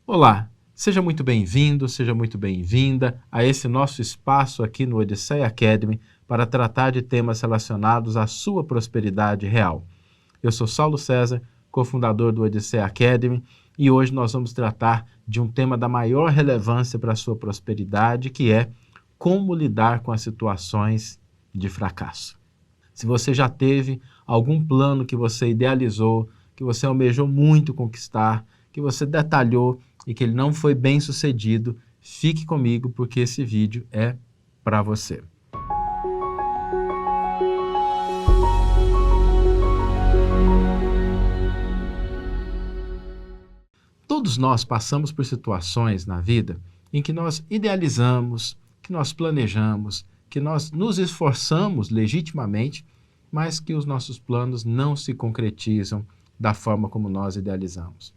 Olá, seja muito bem-vindo, seja muito bem-vinda a esse nosso espaço aqui no Odisseia Academy para tratar de temas relacionados à sua prosperidade real. Eu sou Saulo César, cofundador do Odisseia Academy, e hoje nós vamos tratar de um tema da maior relevância para a sua prosperidade, que é como lidar com as situações de fracasso. Se você já teve algum plano que você idealizou, que você almejou muito conquistar, que você detalhou e que ele não foi bem sucedido, fique comigo porque esse vídeo é para você. Todos nós passamos por situações na vida em que nós idealizamos, que nós planejamos, que nós nos esforçamos legitimamente, mas que os nossos planos não se concretizam da forma como nós idealizamos.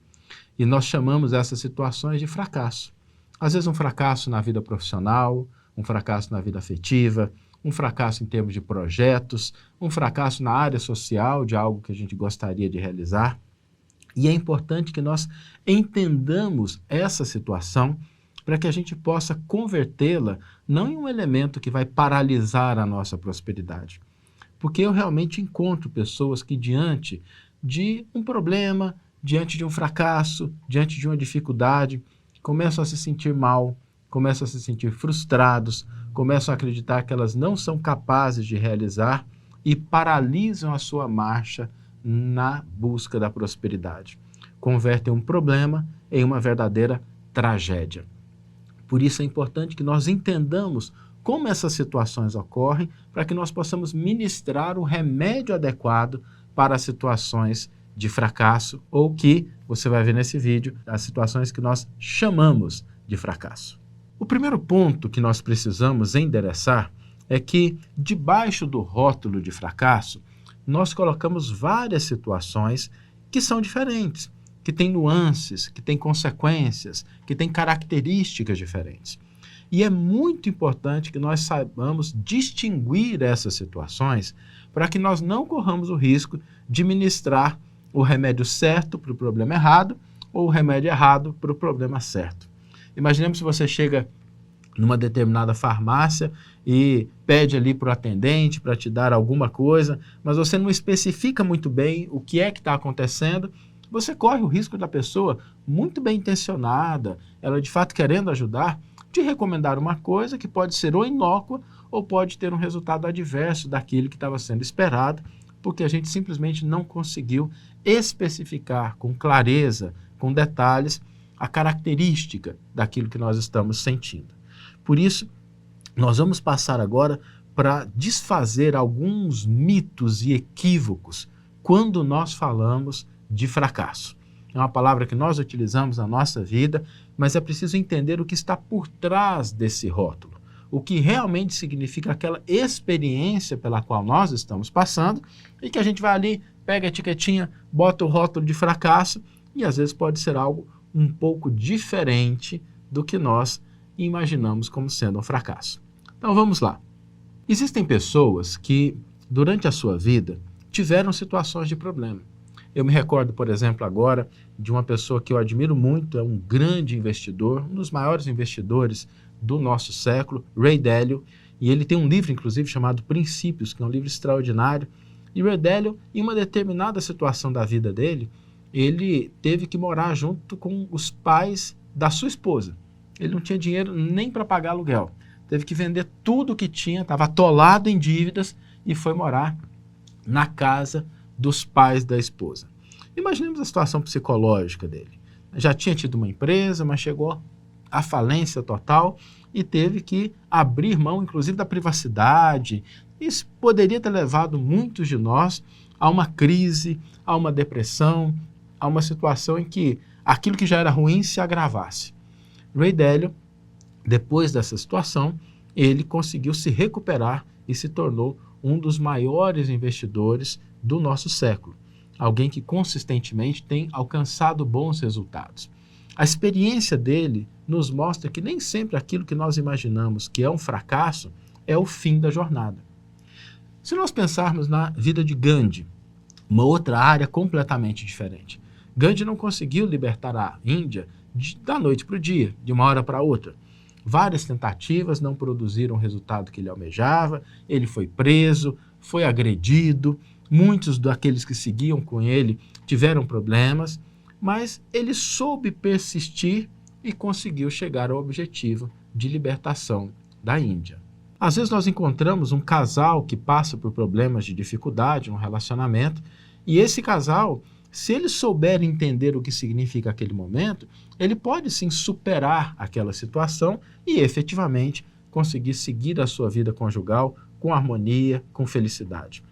E nós chamamos essas situações de fracasso. Às vezes um fracasso na vida profissional, um fracasso na vida afetiva, um fracasso em termos de projetos, um fracasso na área social de algo que a gente gostaria de realizar. E é importante que nós entendamos essa situação para que a gente possa convertê-la não em um elemento que vai paralisar a nossa prosperidade. Porque eu realmente encontro pessoas que diante de um problema, diante de um fracasso, diante de uma dificuldade, começam a se sentir mal, começam a se sentir frustrados, começam a acreditar que elas não são capazes de realizar e paralisam a sua marcha na busca da prosperidade. Convertem um problema em uma verdadeira tragédia. Por isso é importante que nós entendamos como essas situações ocorrem para que nós possamos ministrar o remédio adequado para as situações de fracasso ou que, você vai ver nesse vídeo, as situações que nós chamamos de fracasso. O primeiro ponto que nós precisamos endereçar é que, debaixo do rótulo de fracasso, nós colocamos várias situações que são diferentes, que têm nuances, que têm consequências, que têm características diferentes. E é muito importante que nós saibamos distinguir essas situações para que nós não corramos o risco de ministrar o remédio certo para o problema errado ou o remédio errado para o problema certo. Imaginemos se você chega numa determinada farmácia e pede ali para o atendente para te dar alguma coisa, mas você não especifica muito bem o que é que está acontecendo, você corre o risco da pessoa muito bem intencionada, ela de fato querendo ajudar, de recomendar uma coisa que pode ser ou inócua ou pode ter um resultado adverso daquilo que estava sendo esperado, porque a gente simplesmente não conseguiu especificar com clareza, com detalhes, a característica daquilo que nós estamos sentindo. Por isso, nós vamos passar agora para desfazer alguns mitos e equívocos quando nós falamos de fracasso. É uma palavra que nós utilizamos na nossa vida, mas é preciso entender o que está por trás desse rótulo, o que realmente significa aquela experiência pela qual nós estamos passando e que a gente vai ali, pega a etiquetinha, bota o rótulo de fracasso e às vezes pode ser algo um pouco diferente do que nós imaginamos como sendo um fracasso. Então vamos lá. Existem pessoas que durante a sua vida tiveram situações de problema. Eu me recordo, por exemplo, agora de uma pessoa que eu admiro muito, é um grande investidor, um dos maiores investidores do nosso século, Ray Dalio, e ele tem um livro, inclusive, chamado Princípios, que é um livro extraordinário. E Ray Dalio, em uma determinada situação da vida dele, ele teve que morar junto com os pais da sua esposa. Ele não tinha dinheiro nem para pagar aluguel. Teve que vender tudo o que tinha, estava atolado em dívidas e foi morar na casa dos pais da esposa. Imaginemos a situação psicológica dele. Já tinha tido uma empresa, mas chegou à falência total e teve que abrir mão, inclusive, da privacidade. Isso poderia ter levado muitos de nós a uma crise, a uma depressão, a uma situação em que aquilo que já era ruim se agravasse. Ray Dalio, depois dessa situação, ele conseguiu se recuperar e se tornou um dos maiores investidores do nosso século. Alguém que consistentemente tem alcançado bons resultados. A experiência dele nos mostra que nem sempre aquilo que nós imaginamos que é um fracasso é o fim da jornada. Se nós pensarmos na vida de Gandhi, uma outra área completamente diferente. Gandhi não conseguiu libertar a Índia da noite para o dia, de uma hora para outra. Várias tentativas não produziram o resultado que ele almejava, ele foi preso, foi agredido, muitos daqueles que seguiam com ele tiveram problemas, mas ele soube persistir e conseguiu chegar ao objetivo de libertação da Índia. Às vezes nós encontramos um casal que passa por problemas de dificuldade no relacionamento e esse casal, se ele souber entender o que significa aquele momento, ele pode sim superar aquela situação e efetivamente conseguir seguir a sua vida conjugal com harmonia, com felicidade.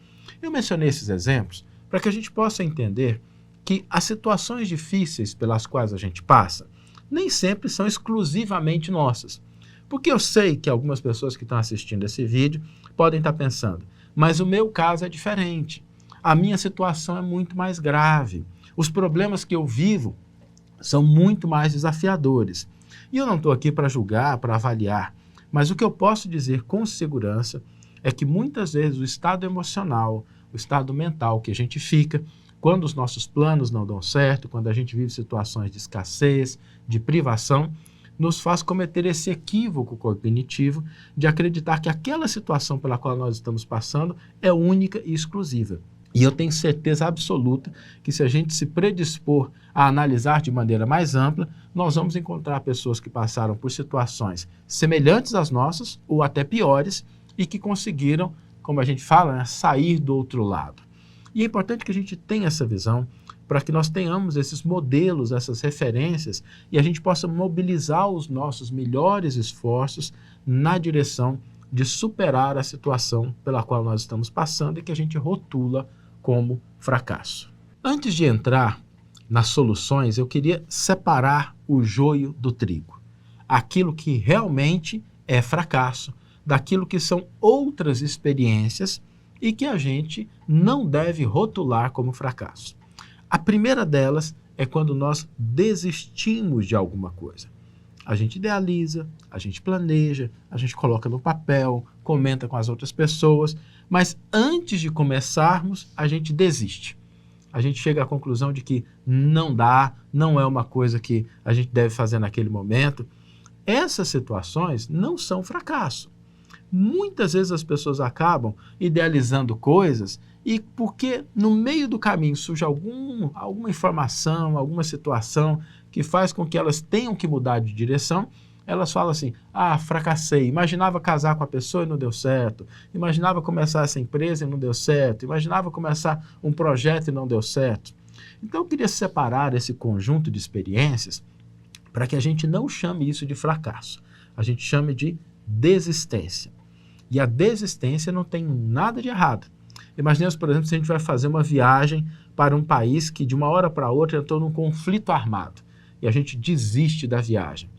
Eu mencionei esses exemplos para que a gente possa entender que as situações difíceis pelas quais a gente passa nem sempre são exclusivamente nossas. Porque eu sei que algumas pessoas que estão assistindo esse vídeo podem estar pensando, mas o meu caso é diferente. A minha situação é muito mais grave. Os problemas que eu vivo são muito mais desafiadores. E eu não estou aqui para julgar, para avaliar, mas o que eu posso dizer com segurança é que muitas vezes o estado emocional, o estado mental que a gente fica, quando os nossos planos não dão certo, quando a gente vive situações de escassez, de privação, nos faz cometer esse equívoco cognitivo de acreditar que aquela situação pela qual nós estamos passando é única e exclusiva. E eu tenho certeza absoluta que se a gente se predispor a analisar de maneira mais ampla, nós vamos encontrar pessoas que passaram por situações semelhantes às nossas ou até piores e que conseguiram, como a gente fala, sair do outro lado. E é importante que a gente tenha essa visão para que nós tenhamos esses modelos, essas referências e a gente possa mobilizar os nossos melhores esforços na direção de superar a situação pela qual nós estamos passando e que a gente rotula como fracasso. Antes de entrar nas soluções, eu queria separar o joio do trigo. Aquilo que realmente é fracasso, daquilo que são outras experiências e que a gente não deve rotular como fracasso. A primeira delas é quando nós desistimos de alguma coisa. A gente idealiza, a gente planeja, a gente coloca no papel, comenta com as outras pessoas, mas antes de começarmos, a gente desiste. A gente chega à conclusão de que não dá, não é uma coisa que a gente deve fazer naquele momento. Essas situações não são fracasso. Muitas vezes as pessoas acabam idealizando coisas e porque no meio do caminho surge alguma informação, alguma situação que faz com que elas tenham que mudar de direção, elas falam assim, fracassei, imaginava casar com a pessoa e não deu certo, imaginava começar essa empresa e não deu certo, imaginava começar um projeto e não deu certo. Então eu queria separar esse conjunto de experiências para que a gente não chame isso de fracasso, a gente chame de desistência. E a desistência não tem nada de errado. Imaginemos, por exemplo, se a gente vai fazer uma viagem para um país que de uma hora para outra entrou num conflito armado e a gente desiste da viagem.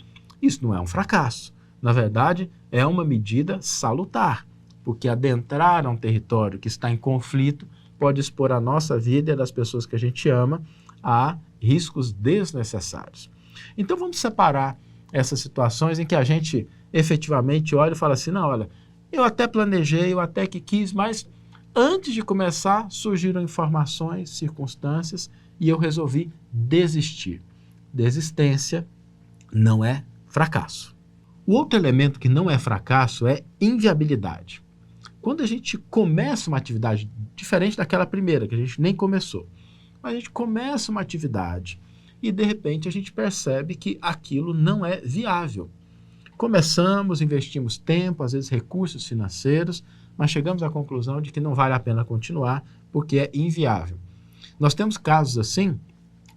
Isso não é um fracasso. Na verdade, é uma medida salutar, porque adentrar a um território que está em conflito pode expor a nossa vida e a das pessoas que a gente ama a riscos desnecessários. Então vamos separar essas situações em que a gente efetivamente olha e fala assim, não, olha, eu até planejei, eu até que quis, mas antes de começar surgiram informações, circunstâncias e eu resolvi desistir. Desistência não é fracasso. O outro elemento que não é fracasso é inviabilidade. Quando a gente começa uma atividade diferente daquela primeira, que a gente nem começou, a gente começa uma atividade e de repente a gente percebe que aquilo não é viável. Começamos, investimos tempo, às vezes recursos financeiros, mas chegamos à conclusão de que não vale a pena continuar porque é inviável. Nós temos casos assim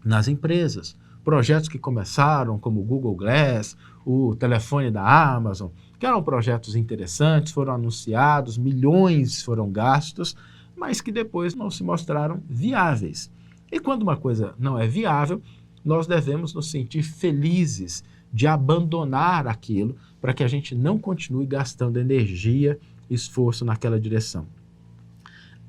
nas empresas, projetos que começaram como o Google Glass, o telefone da Amazon, que eram projetos interessantes, foram anunciados, milhões foram gastos, mas que depois não se mostraram viáveis. E quando uma coisa não é viável, nós devemos nos sentir felizes de abandonar aquilo para que a gente não continue gastando energia e esforço naquela direção.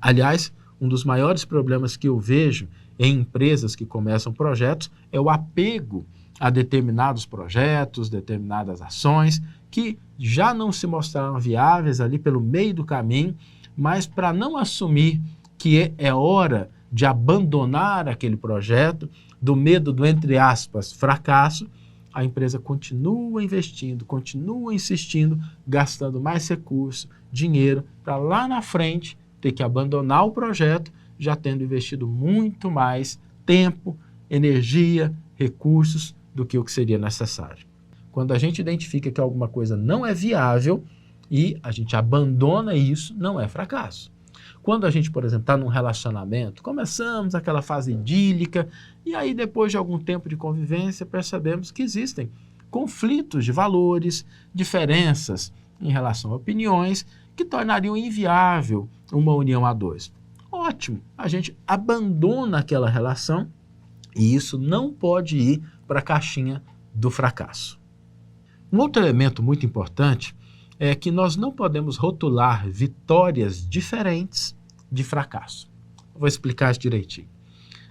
Aliás, um dos maiores problemas que eu vejo em empresas que começam projetos é o apego a determinados projetos, determinadas ações, que já não se mostraram viáveis ali pelo meio do caminho, mas para não assumir que é hora de abandonar aquele projeto, do medo do, entre aspas, fracasso, a empresa continua investindo, continua insistindo, gastando mais recurso, dinheiro, para lá na frente ter que abandonar o projeto, já tendo investido muito mais tempo, energia, recursos do que o que seria necessário. Quando a gente identifica que alguma coisa não é viável e a gente abandona isso, não é fracasso. Quando a gente, por exemplo, está num relacionamento, começamos aquela fase idílica e aí depois de algum tempo de convivência percebemos que existem conflitos de valores, diferenças em relação a opiniões que tornariam inviável uma união a dois. Ótimo, a gente abandona aquela relação e isso não pode ir para a caixinha do fracasso. Um outro elemento muito importante é que nós não podemos rotular vitórias diferentes de fracasso. Vou explicar isso direitinho.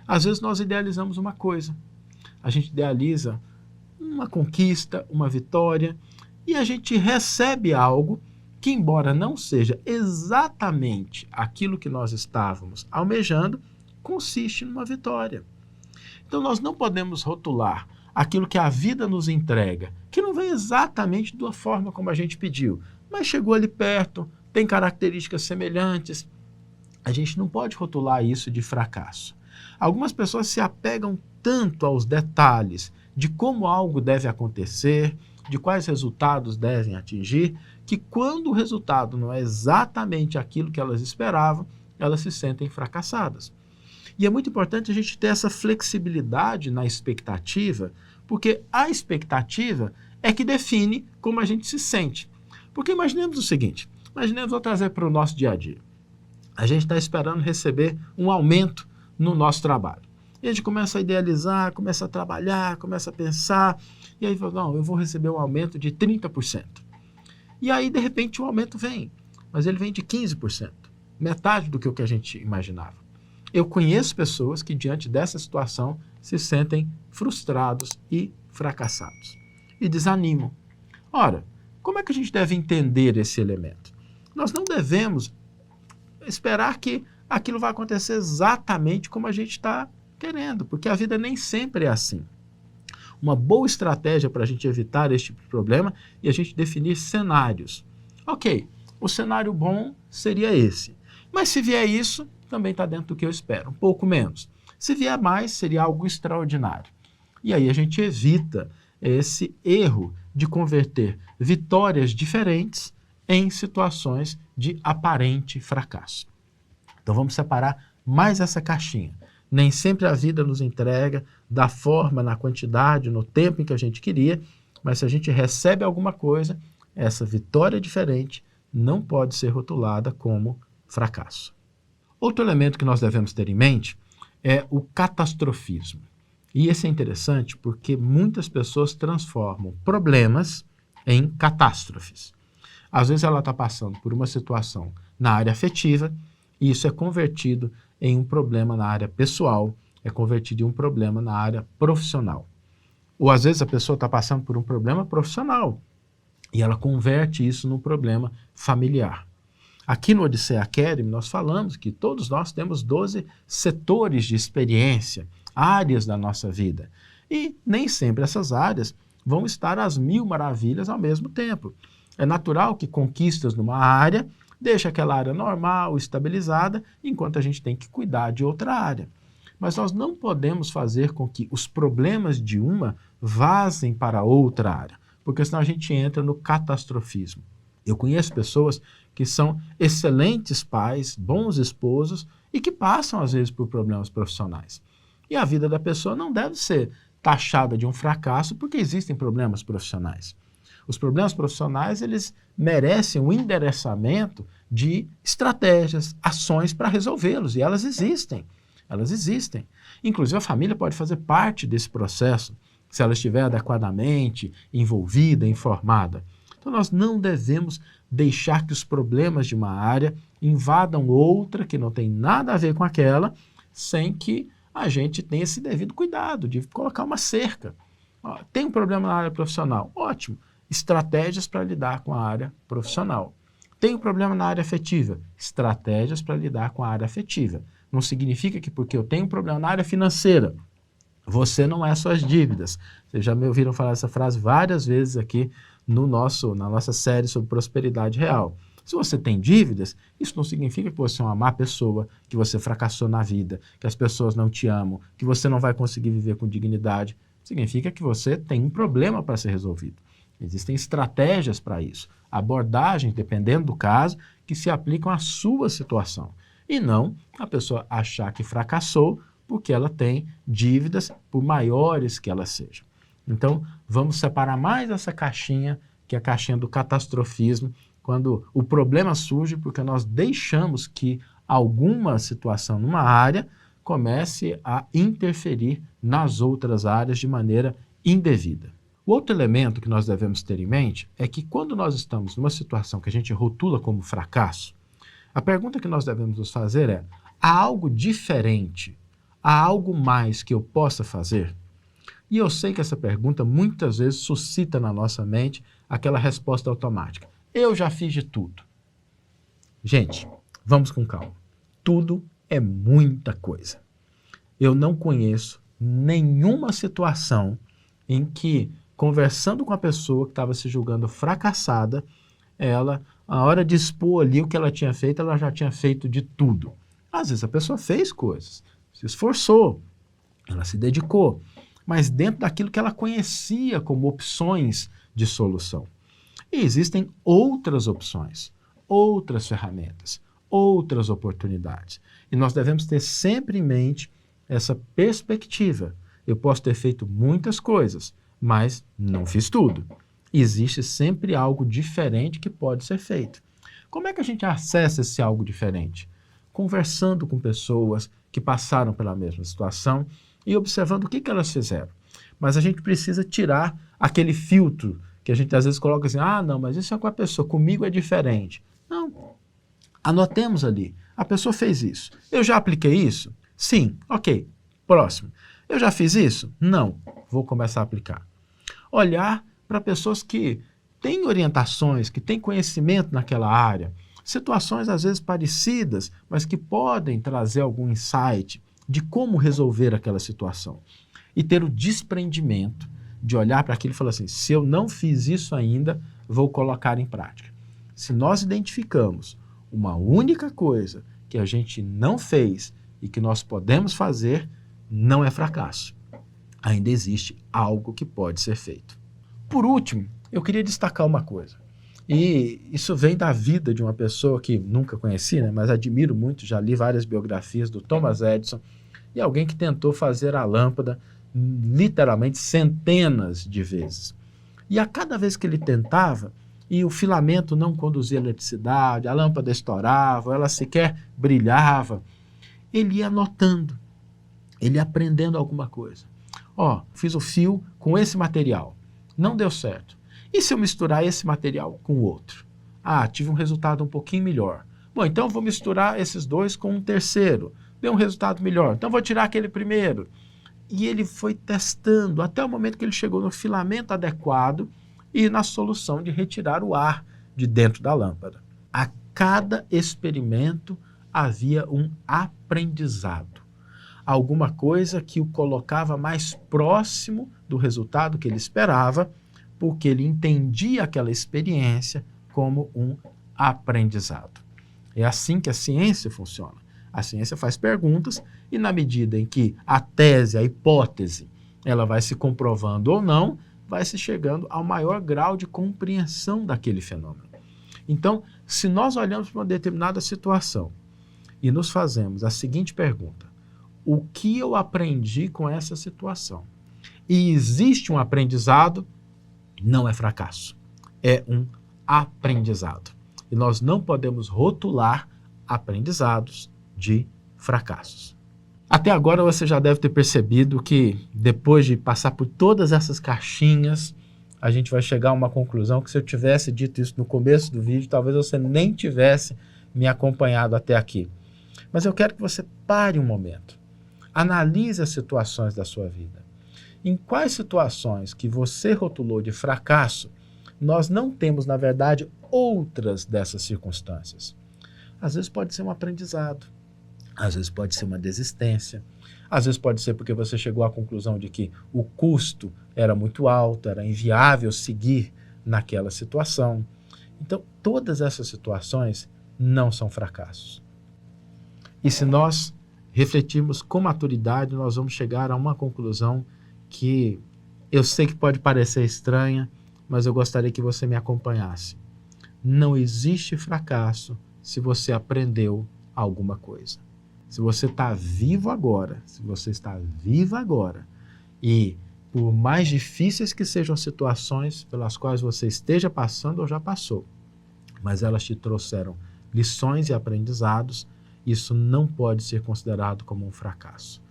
Às vezes nós idealizamos uma coisa, a gente idealiza uma conquista, uma vitória, e a gente recebe algo que, embora não seja exatamente aquilo que nós estávamos almejando, consiste numa vitória. Então nós não podemos rotular aquilo que a vida nos entrega, que não vem exatamente da forma como a gente pediu, mas chegou ali perto, tem características semelhantes. A gente não pode rotular isso de fracasso. Algumas pessoas se apegam tanto aos detalhes de como algo deve acontecer, de quais resultados devem atingir, que quando o resultado não é exatamente aquilo que elas esperavam, elas se sentem fracassadas. E é muito importante a gente ter essa flexibilidade na expectativa, porque a expectativa é que define como a gente se sente. Porque imaginemos o seguinte, vou trazer para o nosso dia a dia. A gente está esperando receber um aumento no nosso trabalho. E a gente começa a idealizar, começa a trabalhar, começa a pensar, e aí fala, não, eu vou receber um aumento de 30%. E aí, de repente, o aumento vem, mas ele vem de 15%, metade do que a gente imaginava. Eu conheço pessoas que, diante dessa situação, se sentem frustrados e fracassados e desanimam. Ora, como é que a gente deve entender esse elemento? Nós não devemos esperar que aquilo vai acontecer exatamente como a gente está querendo, porque a vida nem sempre é assim. Uma boa estratégia para a gente evitar esse tipo de problema é a gente definir cenários. Ok, o cenário bom seria esse, mas se vier isso, também está dentro do que eu espero, um pouco menos. Se vier mais, seria algo extraordinário. E aí a gente evita esse erro de converter vitórias diferentes em situações de aparente fracasso. Então vamos separar mais essa caixinha. Nem sempre a vida nos entrega da forma, na quantidade, no tempo em que a gente queria, mas se a gente recebe alguma coisa, essa vitória diferente não pode ser rotulada como fracasso. Outro elemento que nós devemos ter em mente é o catastrofismo. E esse é interessante porque muitas pessoas transformam problemas em catástrofes. Às vezes ela está passando por uma situação na área afetiva e isso é convertido em um problema na área pessoal, é convertido em um problema na área profissional. Ou às vezes a pessoa está passando por um problema profissional e ela converte isso num problema familiar. Aqui no Odisseia Academy nós falamos que todos nós temos 12 setores de experiência, áreas da nossa vida. E nem sempre essas áreas vão estar às mil maravilhas ao mesmo tempo. É natural que conquistas numa área deixa aquela área normal, estabilizada, enquanto a gente tem que cuidar de outra área. Mas nós não podemos fazer com que os problemas de uma vazem para outra área, porque senão a gente entra no catastrofismo. Eu conheço pessoas que são excelentes pais, bons esposos e que passam às vezes por problemas profissionais. E a vida da pessoa não deve ser taxada de um fracasso porque existem problemas profissionais. Os problemas profissionais, eles merecem um endereçamento de estratégias, ações para resolvê-los, e elas existem. Elas existem. Inclusive, a família pode fazer parte desse processo, se ela estiver adequadamente envolvida, informada. Então, nós não devemos deixar que os problemas de uma área invadam outra que não tem nada a ver com aquela, sem que a gente tenha esse devido cuidado de colocar uma cerca. Tem um problema na área profissional? Ótimo. Estratégias para lidar com a área profissional. Tem um problema na área afetiva? Estratégias para lidar com a área afetiva. Não significa que porque eu tenho um problema na área financeira, Você não é suas dívidas. Vocês já me ouviram falar essa frase várias vezes aqui na nossa série sobre prosperidade real. Se você tem dívidas, isso não significa que você é uma má pessoa, que você fracassou na vida, que as pessoas não te amam, que você não vai conseguir viver com dignidade. Significa que você tem um problema para ser resolvido. Existem estratégias para isso, abordagens, dependendo do caso, que se aplicam à sua situação. E não a pessoa achar que fracassou porque ela tem dívidas, por maiores que elas sejam. Então, vamos separar mais essa caixinha, que é a caixinha do catastrofismo, quando o problema surge porque nós deixamos que alguma situação numa área comece a interferir nas outras áreas de maneira indevida. O outro elemento que nós devemos ter em mente é que quando nós estamos numa situação que a gente rotula como fracasso, a pergunta que nós devemos nos fazer é: há algo diferente? Há algo mais que eu possa fazer? E eu sei que essa pergunta muitas vezes suscita na nossa mente aquela resposta automática. Eu já fiz de tudo. Gente, vamos com calma. Tudo é muita coisa. Eu não conheço nenhuma situação em que, conversando com a pessoa que estava se julgando fracassada, ela, a hora de expor ali o que ela tinha feito, ela já tinha feito de tudo. Às vezes a pessoa fez coisas, se esforçou, ela se dedicou, mas dentro daquilo que ela conhecia como opções de solução. E existem outras opções, outras ferramentas, outras oportunidades. E nós devemos ter sempre em mente essa perspectiva. Eu posso ter feito muitas coisas, mas não fiz tudo. Existe sempre algo diferente que pode ser feito. Como é que a gente acessa esse algo diferente? Conversando com pessoas que passaram pela mesma situação e observando o que elas fizeram. Mas a gente precisa tirar aquele filtro que a gente às vezes coloca assim, não, mas isso é com a pessoa, comigo é diferente. Não, anotemos ali, a pessoa fez isso. Eu já apliquei isso? Sim, ok, próximo. Eu já fiz isso? Não, vou começar a aplicar. Olhar para pessoas que têm orientações, que têm conhecimento naquela área, situações às vezes parecidas, mas que podem trazer algum insight de como resolver aquela situação. E ter o desprendimento de olhar para aquilo e falar assim, se eu não fiz isso ainda, vou colocar em prática. Se nós identificamos uma única coisa que a gente não fez e que nós podemos fazer, não é fracasso. Ainda existe algo que pode ser feito. Por último, eu queria destacar uma coisa. E isso vem da vida de uma pessoa que nunca conheci, mas admiro muito, já li várias biografias do Thomas Edison, e alguém que tentou fazer a lâmpada literalmente centenas de vezes. E a cada vez que ele tentava, e o filamento não conduzia eletricidade, a lâmpada estourava, ela sequer brilhava, ele ia anotando, ele ia aprendendo alguma coisa. Fiz o fio com esse material, não deu certo. E se eu misturar esse material com o outro? Tive um resultado um pouquinho melhor. Bom, então vou misturar esses dois com um terceiro. Deu um resultado melhor. Então vou tirar aquele primeiro. E ele foi testando até o momento que ele chegou no filamento adequado e na solução de retirar o ar de dentro da lâmpada. A cada experimento havia um aprendizado. Alguma coisa que o colocava mais próximo do resultado que ele esperava, porque ele entendia aquela experiência como um aprendizado. É assim que a ciência funciona. A ciência faz perguntas e, na medida em que a tese, a hipótese, ela vai se comprovando ou não, vai se chegando ao maior grau de compreensão daquele fenômeno. Então, se nós olhamos para uma determinada situação e nos fazemos a seguinte pergunta: o que eu aprendi com essa situação? E existe um aprendizado, não é fracasso, é um aprendizado. E nós não podemos rotular aprendizados de fracassos. Até agora você já deve ter percebido que depois de passar por todas essas caixinhas, a gente vai chegar a uma conclusão que se eu tivesse dito isso no começo do vídeo, talvez você nem tivesse me acompanhado até aqui. Mas eu quero que você pare um momento. Analise as situações da sua vida. Em quais situações que você rotulou de fracasso, nós não temos, na verdade, outras dessas circunstâncias. Às vezes pode ser um aprendizado, às vezes pode ser uma desistência, Às vezes pode ser porque você chegou à conclusão de que o custo era muito alto, era inviável seguir naquela situação. Então, todas essas situações não são fracassos. E se nós refletirmos com maturidade, nós vamos chegar a uma conclusão que eu sei que pode parecer estranha, mas eu gostaria que você me acompanhasse. Não existe fracasso se você aprendeu alguma coisa. Se você está vivo agora, se você está viva agora, e por mais difíceis que sejam as situações pelas quais você esteja passando ou já passou, mas elas te trouxeram lições e aprendizados, isso não pode ser considerado como um fracasso.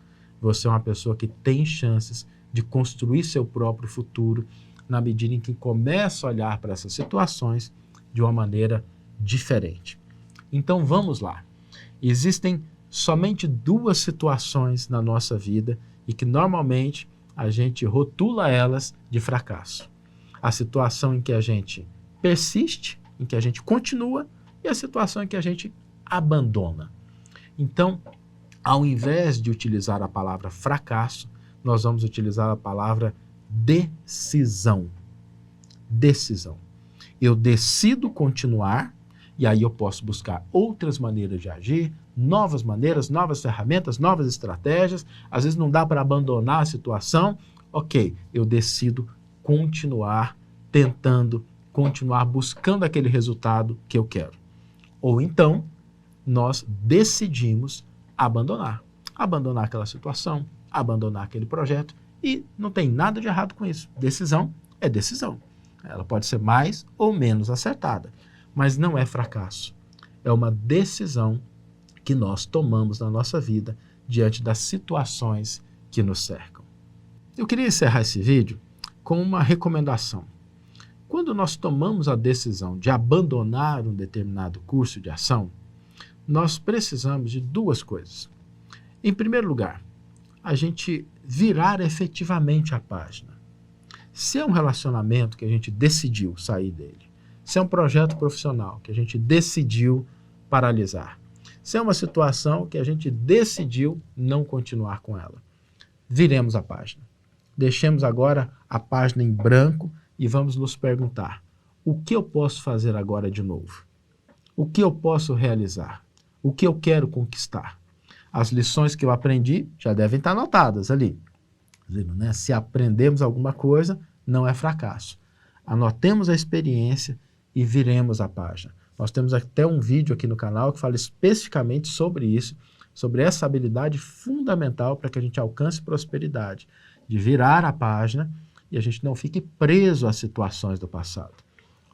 Você é uma pessoa que tem chances de construir seu próprio futuro na medida em que começa a olhar para essas situações de uma maneira diferente. Então vamos lá. Existem somente duas situações na nossa vida e que normalmente a gente rotula elas de fracasso. A situação em que a gente persiste, em que a gente continua, e a situação em que a gente abandona. Então, ao invés de utilizar a palavra fracasso, nós vamos utilizar a palavra decisão. Decisão. Eu decido continuar, e aí eu posso buscar outras maneiras de agir, novas maneiras, novas ferramentas, novas estratégias. Às vezes não dá para abandonar a situação. Ok, eu decido continuar tentando, continuar buscando aquele resultado que eu quero. Ou então, nós decidimos abandonar. Abandonar aquela situação, abandonar aquele projeto, e não tem nada de errado com isso. Decisão é decisão. Ela pode ser mais ou menos acertada, mas não é fracasso. É uma decisão que nós tomamos na nossa vida diante das situações que nos cercam. Eu queria encerrar esse vídeo com uma recomendação. Quando nós tomamos a decisão de abandonar um determinado curso de ação, nós precisamos de duas coisas. Em primeiro lugar, a gente virar efetivamente a página. Se é um relacionamento que a gente decidiu sair dele, se é um projeto profissional que a gente decidiu paralisar, se é uma situação que a gente decidiu não continuar com ela, viremos a página. Deixemos agora a página em branco e vamos nos perguntar: o que eu posso fazer agora de novo? O que eu posso realizar? O que eu quero conquistar? As lições que eu aprendi já devem estar anotadas ali. Né? Se aprendemos alguma coisa, não é fracasso. Anotemos a experiência e viremos a página. Nós temos até um vídeo aqui no canal que fala especificamente sobre isso, sobre essa habilidade fundamental para que a gente alcance prosperidade, de virar a página e a gente não fique preso às situações do passado.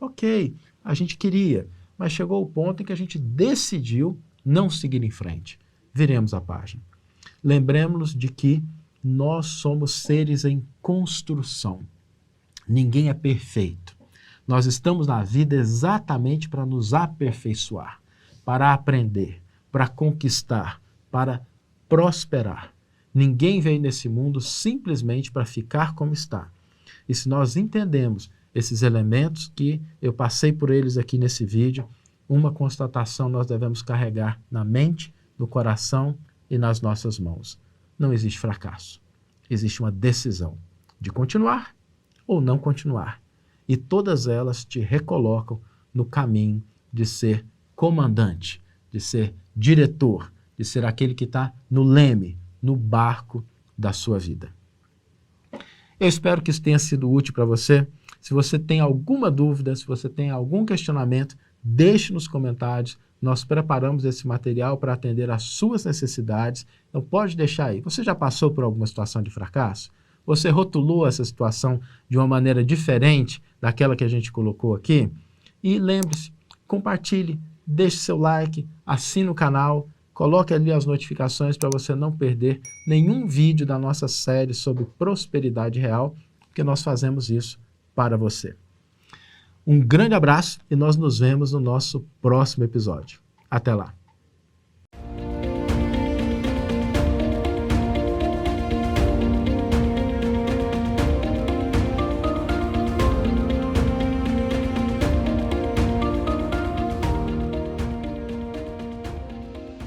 Ok, a gente queria, mas chegou o ponto em que a gente decidiu não seguir em frente. Viremos a página. Lembremos-nos de que nós somos seres em construção. Ninguém é perfeito. Nós estamos na vida exatamente para nos aperfeiçoar, para aprender, para conquistar, para prosperar. Ninguém veio nesse mundo simplesmente para ficar como está. E se nós entendemos esses elementos que eu passei por eles aqui nesse vídeo, uma constatação nós devemos carregar na mente, no coração e nas nossas mãos. Não existe fracasso. Existe uma decisão de continuar ou não continuar. E todas elas te recolocam no caminho de ser comandante, de ser diretor, de ser aquele que está no leme, no barco da sua vida. Eu espero que isso tenha sido útil para você. Se você tem alguma dúvida, se você tem algum questionamento, deixe nos comentários. Nós preparamos esse material para atender às suas necessidades. Então pode deixar aí. Você já passou por alguma situação de fracasso? Você rotulou essa situação de uma maneira diferente daquela que a gente colocou aqui? E lembre-se, compartilhe, deixe seu like, assine o canal, coloque ali as notificações para você não perder nenhum vídeo da nossa série sobre prosperidade real, porque nós fazemos isso para você. Um grande abraço e nós nos vemos no nosso próximo episódio. Até lá!